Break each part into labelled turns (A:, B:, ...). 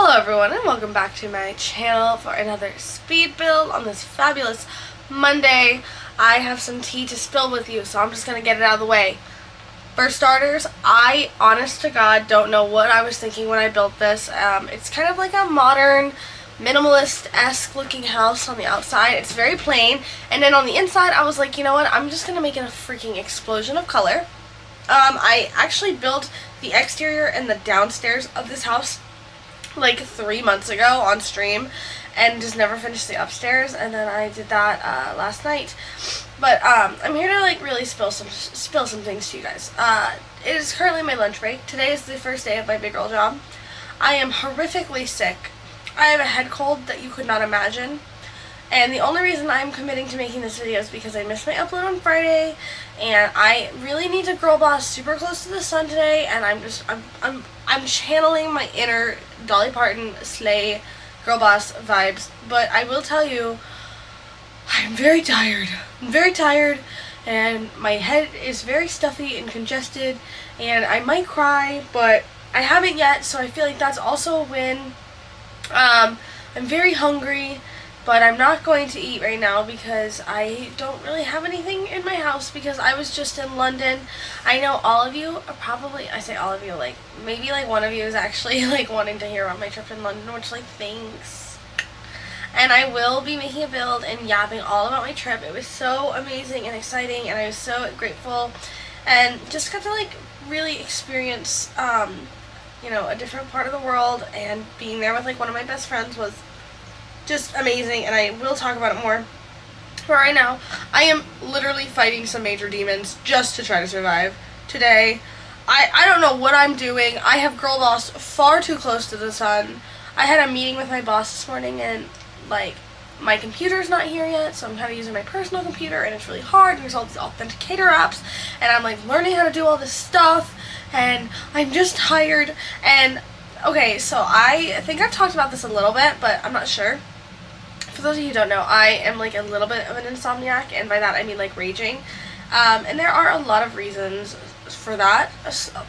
A: Hello everyone and welcome back to my channel for another speed build on this fabulous Monday. I have some tea to spill with you, so I'm just going to get it out of the way. For starters, I honest to God don't know what I was thinking when I built this. It's kind of like a modern, minimalist-esque looking house on the outside. It's very plain, and then on the inside I was like, you know what, I'm just going to make it a freaking explosion of color. I actually built the exterior and the downstairs of this house like 3 months ago on stream and just never finished the upstairs, and then I did that last night. But I'm here to like really spill some things to you guys. It is currently my lunch break. Today is the first day of my big girl job. I am horrifically sick. I have a head cold that you could not imagine. And the only reason I'm committing to making this video is because I missed my upload on Friday, and I really need to girl boss super close to the sun today, and I'm channeling my inner Dolly Parton slay girl boss vibes. But I will tell you, I'm very tired. I'm very tired, and my head is very stuffy and congested, and I might cry, but I haven't yet, so I feel like that's also a win. I'm very hungry, but I'm not going to eat right now because I don't really have anything in my house because I was just in London. I know all of you are probably, I say all of you, like maybe like one of you is actually like wanting to hear about my trip in London, which like thanks. And I will be making a build and yapping all about my trip. It was so amazing and exciting, and I was so grateful and just got to like really experience you know, a different part of the world, and being there with like one of my best friends was just amazing, and I will talk about it more. But right now, I am literally fighting some major demons just to try to survive. Today, I don't know what I'm doing. I have girl bossed far too close to the sun. I had a meeting with my boss this morning, and like my computer's not here yet, so I'm kind of using my personal computer, and it's really hard, and there's all these authenticator apps, and I'm like learning how to do all this stuff, and I'm just tired. And okay, so I think I've talked about this a little bit, but I'm not sure. For those of you who don't know, I am like a little bit of an insomniac, and by that I mean like raging. And there are a lot of reasons for that,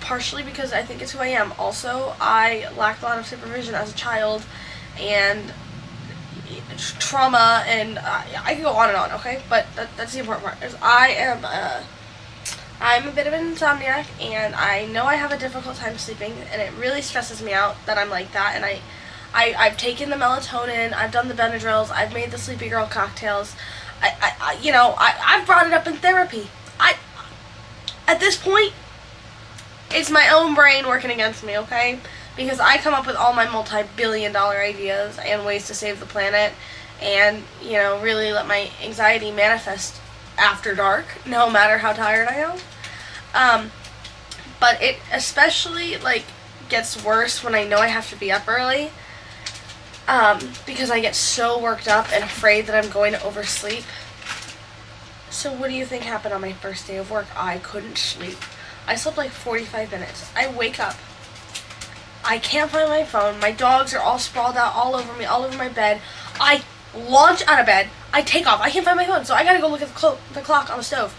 A: partially because I think it's who I am. Also, I lacked a lot of supervision as a child, and trauma, and I can go on and on, okay? But that's the important part, is I'm a bit of an insomniac, and I know I have a difficult time sleeping, and it really stresses me out that I'm like that. And I've taken the melatonin, I've done the Benadryls, I've made the Sleepy Girl cocktails. I've brought it up in therapy. At this point, it's my own brain working against me, okay? Because I come up with all my multi-billion-dollar ideas and ways to save the planet, and, you know, really let my anxiety manifest after dark, no matter how tired I am. But it especially, like, gets worse when I know I have to be up early, because I get so worked up and afraid that I'm going to oversleep. So what do you think happened on my first day of work? I couldn't sleep. I slept like 45 minutes. I wake up. I can't find my phone. My dogs are all sprawled out all over me, all over my bed. I launch out of bed. I take off. I can't find my phone, so I gotta go look at the clock on the stove.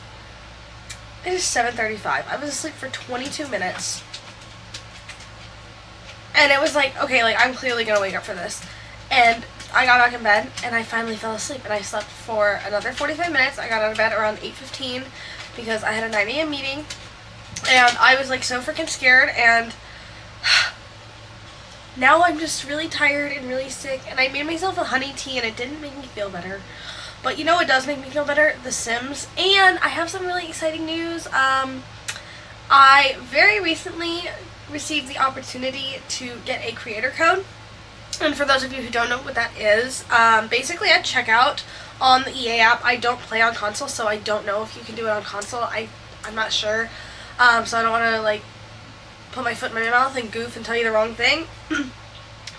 A: It is 7:35. I was asleep for 22 minutes. And it was like, okay, like I'm clearly gonna wake up for this. And I got back in bed, and I finally fell asleep, and I slept for another 45 minutes. I got out of bed around 8:15 because I had a 9 a.m. meeting, and I was like so freaking scared, and now I'm just really tired and really sick, and I made myself a honey tea, and it didn't make me feel better. But you know what does make me feel better? The Sims. And I have some really exciting news. I very recently received the opportunity to get a creator code. And for those of you who don't know what that is, basically at checkout on the EA app, I don't play on console, so I don't know if you can do it on console. I'm not sure. So I don't want to like put my foot in my mouth and goof and tell you the wrong thing.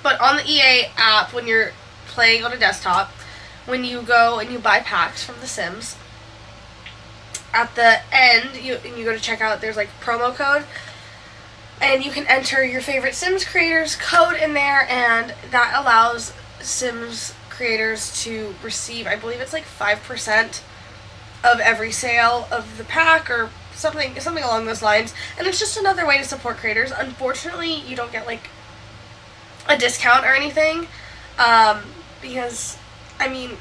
A: But on the EA app, when you're playing on a desktop, when you go and you buy packs from The Sims, at the end, you go to checkout, there's like promo code, and you can enter your favorite Sims creators code in there, and that allows Sims creators to receive, I believe it's like 5% of every sale of the pack, or something along those lines. And it's just another way to support creators. Unfortunately, you don't get like a discount or anything, because, I mean,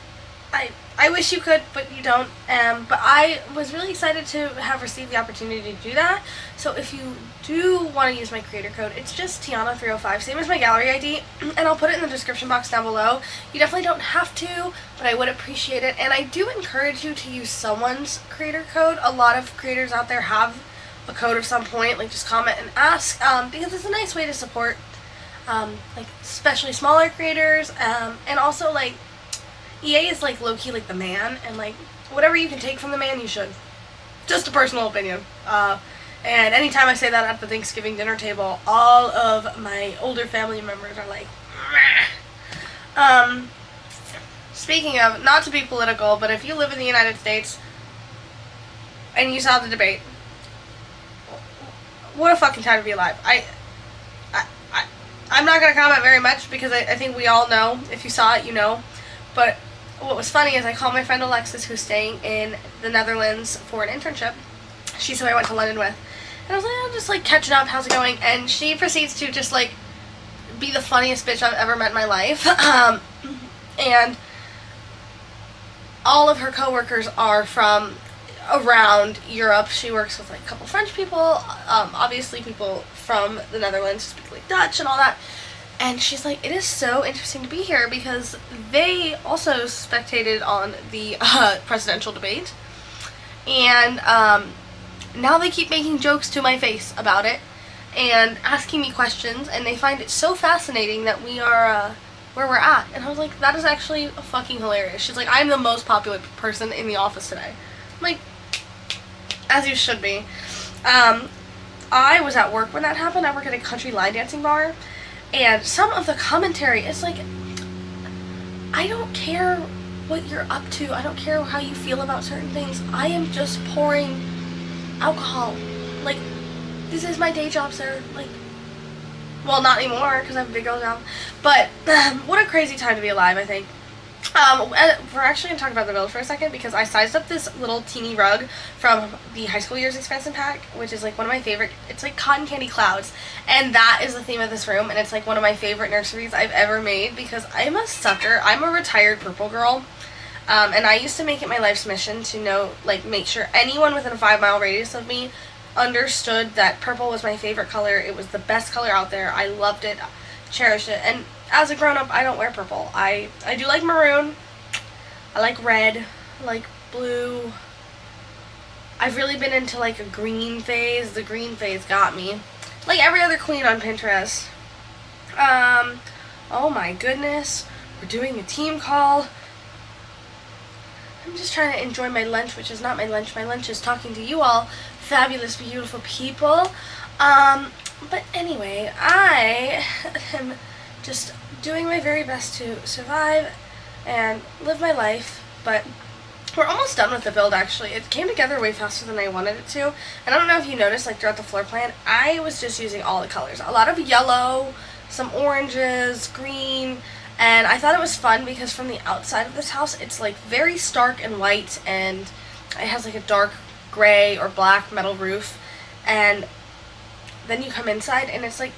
A: I wish you could, but you don't. But I was really excited to have received the opportunity to do that. So if you do want to use my creator code, it's just Tiana305, same as my gallery ID, and I'll put it in the description box down below. You definitely don't have to, but I would appreciate it. And I do encourage you to use someone's creator code. A lot of creators out there have a code of some point. Like, just comment and ask, because it's a nice way to support, like, especially smaller creators, and also, like, EA is, like, low-key, like, the man, and, like, whatever you can take from the man, you should. Just a personal opinion. And anytime I say that at the Thanksgiving dinner table, all of my older family members are like, meh. Speaking of, not to be political, but if you live in the United States and you saw the debate, what a fucking time to be alive. I'm not going to comment very much because I think we all know. If you saw it, you know. But what was funny is I called my friend Alexis, who's staying in the Netherlands for an internship. She's who I went to London with. And I was like, I'm just, like, catching up, how's it going? And she proceeds to just, like, be the funniest bitch I've ever met in my life. And all of her coworkers are from around Europe. She works with, like, a couple French people, obviously people from the Netherlands who speak, like, Dutch and all that. And she's like, it is so interesting to be here because they also spectated on the presidential debate. And now they keep making jokes to my face about it and asking me questions. And they find it so fascinating that we are where we're at. And I was like, that is actually fucking hilarious. She's like, I'm the most popular person in the office today. I'm like, as you should be. I was at work when that happened. I work at a country line dancing bar. And some of the commentary is like, I don't care what you're up to. I don't care how you feel about certain things. I am just pouring alcohol. Like, this is my day job, sir. Like, well, not anymore because I have a big girl job. But what a crazy time to be alive, I think. We're actually going to talk about the build for a second because I sized up this little teeny rug from the high school years expansion pack, which is like one of my favorite. It's like cotton candy clouds, and that is the theme of this room, and it's like one of my favorite nurseries I've ever made because I'm a sucker. I'm a retired purple girl, and I used to make it my life's mission to know, like, make sure anyone within a 5-mile radius of me understood that purple was my favorite color. It was the best color out there. I loved it, cherished it, and as a grown-up, I don't wear purple. I do like maroon. I like red. I like blue. I've really been into, like, a green phase. The green phase got me. Like every other queen on Pinterest. Oh my goodness. We're doing a team call. I'm just trying to enjoy my lunch, which is not my lunch. My lunch is talking to you all fabulous, beautiful people. But anyway, I am just doing my very best to survive and live my life, but we're almost done with the build, actually. It came together way faster than I wanted it to, and I don't know if you noticed, like, throughout the floor plan, I was just using all the colors. A lot of yellow, some oranges, green, and I thought it was fun because from the outside of this house, it's, like, very stark and white, and it has, like, a dark gray or black metal roof, and then you come inside, and it's like,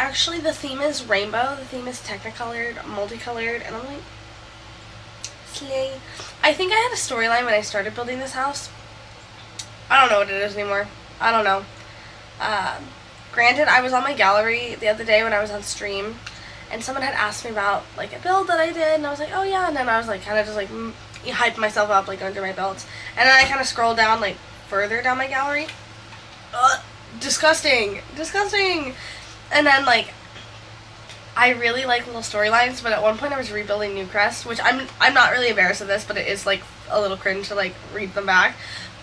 A: Actually, the theme is rainbow. The theme is technicolored, multicolored, and I'm like, slay. I think I had a storyline when I started building this house. I don't know what it is anymore. I don't know. Granted, I was on my gallery the other day when I was on stream, and someone had asked me about, like, a build that I did, and I was like, oh yeah, and then I was, like, kind of just, like, hyped myself up, like, under my builds. And then I kind of scrolled down, like, further down my gallery. Disgusting. Disgusting. And then, like, I really like little storylines, but at one point I was rebuilding Newcrest, which I'm not really embarrassed of this, but it is, like, a little cringe to, like, read them back.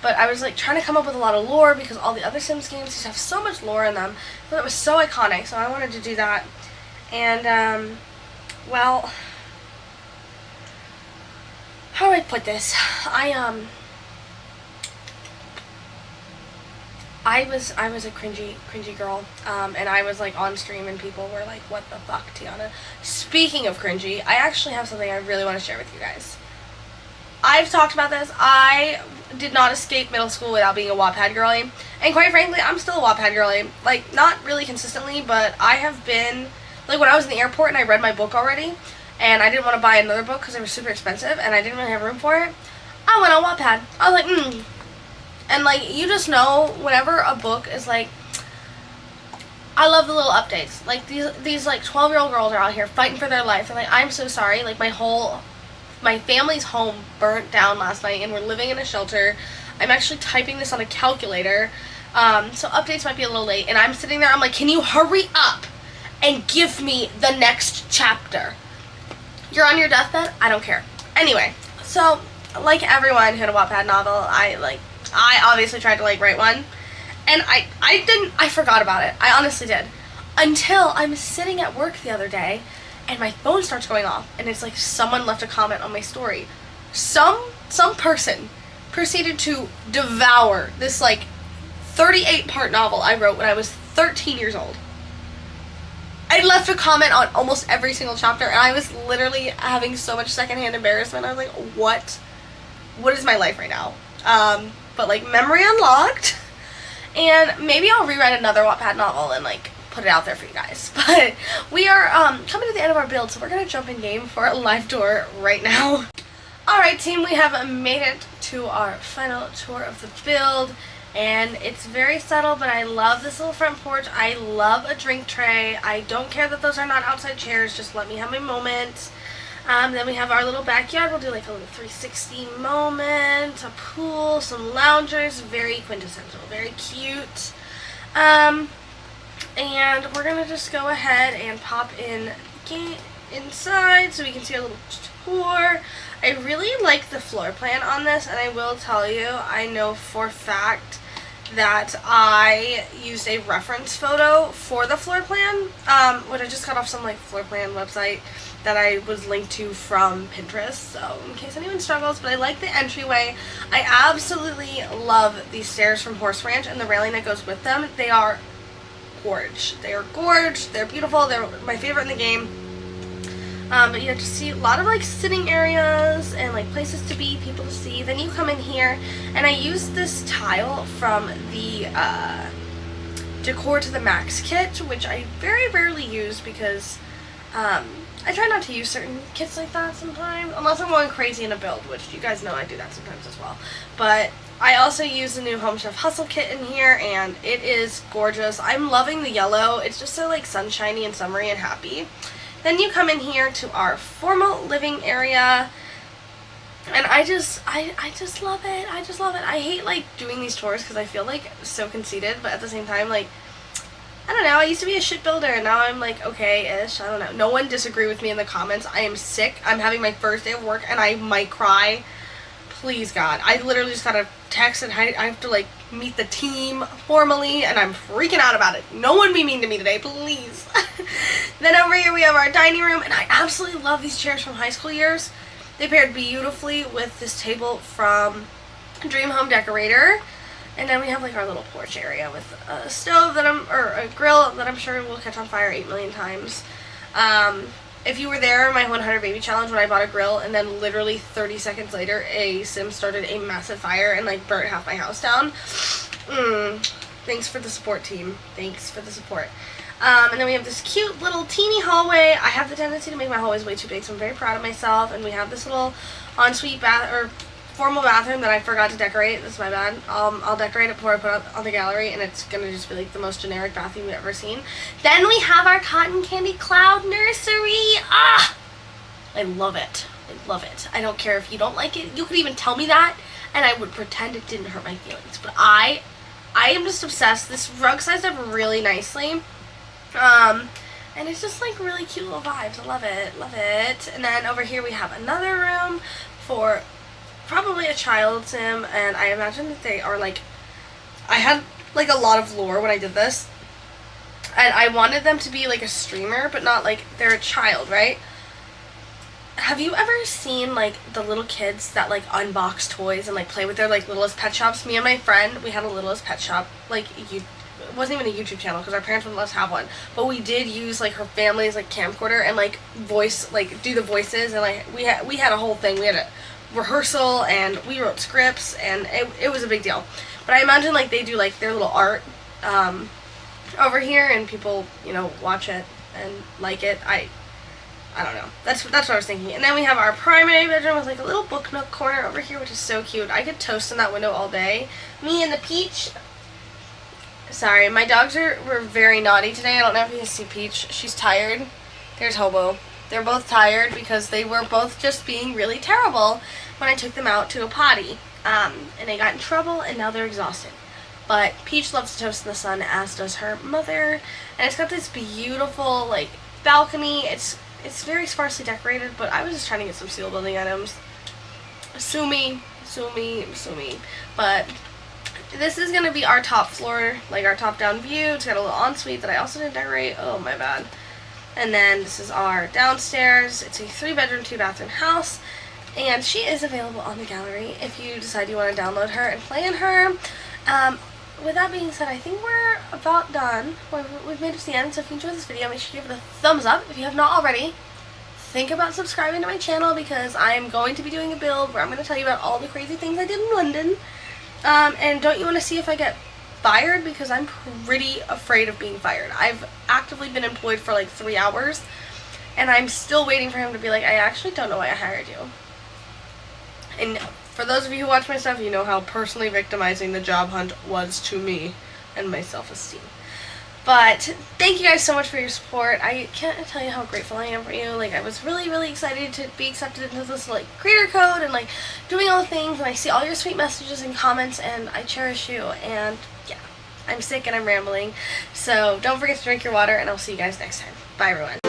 A: But I was, like, trying to come up with a lot of lore because all the other Sims games just have so much lore in them. But it was so iconic, so I wanted to do that. And, well, how do I put this? I was a cringy girl, and I was, like, on stream, and people were like, what the fuck, Tiana? Speaking of cringy, I actually have something I really want to share with you guys. I've talked about this. I did not escape middle school without being a Wattpad girly. And quite frankly, I'm still a Wattpad girly. Like, not really consistently, but I have been, like, when I was in the airport and I read my book already, and I didn't want to buy another book because they were super expensive, and I didn't really have room for it, I went on Wattpad. I was like, And, like, you just know whenever a book is, like, I love the little updates. Like, these like, 12-year-old girls are out here fighting for their life. And, like, I'm so sorry. Like, my family's home burnt down last night, and we're living in a shelter. I'm actually typing this on a calculator. So updates might be a little late. And I'm sitting there, I'm like, can you hurry up and give me the next chapter? You're on your deathbed? I don't care. Anyway, so, like everyone who had a Wattpad novel, I obviously tried to, like, write one. And I forgot about it. I honestly did. Until I'm sitting at work the other day, and my phone starts going off, and it's like someone left a comment on my story. Some person proceeded to devour this, like, 38-part novel I wrote when I was 13 years old. I left a comment on almost every single chapter, and I was literally having so much secondhand embarrassment. I was like, what is my life right now? But, like, memory unlocked. And maybe I'll rewrite another Wattpad novel and, like, put it out there for you guys. But we are coming to the end of our build, so we're going to jump in game for a live tour right now. Alright, team, we have made it to our final tour of the build. And it's very subtle, but I love this little front porch. I love a drink tray. I don't care that those are not outside chairs. Just let me have my moment. Then we have our little backyard. We'll do like a little 360 moment, a pool, some loungers, very quintessential, very cute. And we're going to just go ahead and pop in inside so we can see a little tour. I really like the floor plan on this, and I will tell you, I know for a fact that I used a reference photo for the floor plan, which I just got off some like floor plan website that I was linked to from Pinterest, so in case anyone struggles. But I like the entryway. I absolutely love these stairs from Horse Ranch and the railing that goes with them. They are gorge. They are gorge. They're beautiful. They're my favorite in the game. But you have to see a lot of like sitting areas and like places to be, people to see. Then you come in here, and I used this tile from the Decor to the Max kit, which I very rarely use because I try not to use certain kits like that sometimes, unless I'm going crazy in a build, which you guys know I do that sometimes as well. But I also use the new Home Chef Hustle kit in here, and it is gorgeous. I'm loving the yellow. It's just so like sunshiny and summery and happy. Then you come in here to our formal living area, and I just love it. I just love it. I hate like doing these tours because I feel like so conceited, but at the same time, like, I don't know, I used to be a shit builder, and now I'm like, okay-ish, I don't know. No one disagree with me in the comments. I am sick. I'm having my first day of work, and I might cry. Please, God. I literally just got a text, and I have to, like, meet the team formally, and I'm freaking out about it. No one be mean to me today, please. Then over here we have our dining room, and I absolutely love these chairs from high school years. They paired beautifully with this table from Dream Home Decorator. And then we have like our little porch area with a stove that or a grill that I'm sure will catch on fire 8 million times. If you were there, my 100 baby challenge, when I bought a grill, and then literally 30 seconds later, a sim started a massive fire and like burnt half my house down. Thanks for the support, team. Thanks for the support. And then we have this cute little teeny hallway. I have the tendency to make my hallways way too big, so I'm very proud of myself. And we have this little ensuite formal bathroom that I forgot to decorate. That's my bad. I'll decorate it before I put it on the gallery, and it's gonna just be like the most generic bathroom you've ever seen. Then we have our cotton candy cloud nursery. I love it. I love it. I don't care if you don't like it. You could even tell me that, and I would pretend it didn't hurt my feelings. But I am just obsessed. This rug sized up really nicely. And it's just like really cute little vibes. I love it. Love it. And then over here we have another room for probably a child sim, and I imagine that they are like, I had like a lot of lore when I did this, and I wanted them to be like a streamer, but not like they're a child, right? Have you ever seen like the little kids that like unbox toys and like play with their like Littlest Pet Shops? Me and my friend, we had a Littlest Pet Shop, like it wasn't even a YouTube channel because our parents wouldn't let us have one, but we did use like her family's like camcorder and like voice, like do the voices, and like we had a whole thing. We had a rehearsal, and we wrote scripts, and it was a big deal. But I imagine like they do like their little art over here, and people, you know, watch it and like it. I don't know. That's what I was thinking. And then we have our primary bedroom with like a little book nook corner over here, which is so cute. I could toast in that window all day. Me and the Peach. Sorry, my dogs were very naughty today. I don't know if you can see Peach. She's tired. There's Hobo. They're both tired because they were both just being really terrible when I took them out to a potty. And they got in trouble, and now they're exhausted. But Peach loves to toast in the sun, as does her mother. And it's got this beautiful like balcony. It's very sparsely decorated, but I was just trying to get some seal building items. Sue me. But this is going to be our top floor, like our top down view. It's got a little ensuite that I also didn't decorate. Oh, my bad. And then this is our downstairs. It's a 3-bedroom, 2-bathroom house. And she is available on the gallery if you decide you want to download her and play in her. With that being said, I think we're about done. We've made it to the end, so if you enjoyed this video, make sure you give it a thumbs up. If you have not already, think about subscribing to my channel, because I am going to be doing a build where I'm going to tell you about all the crazy things I did in London. And don't you want to see if I get fired? Because I'm pretty afraid of being fired. I've actively been employed for like 3 hours, and I'm still waiting for him to be like, I actually don't know why I hired you. And for those of you who watch my stuff, you know how personally victimizing the job hunt was to me and my self-esteem. But thank you guys so much for your support. I can't tell you how grateful I am for you. Like, I was really, really excited to be accepted into this like creator code and like doing all the things, and I see all your sweet messages and comments, and I cherish you. And yeah, I'm sick and I'm rambling. So don't forget to drink your water, and I'll see you guys next time. Bye, everyone.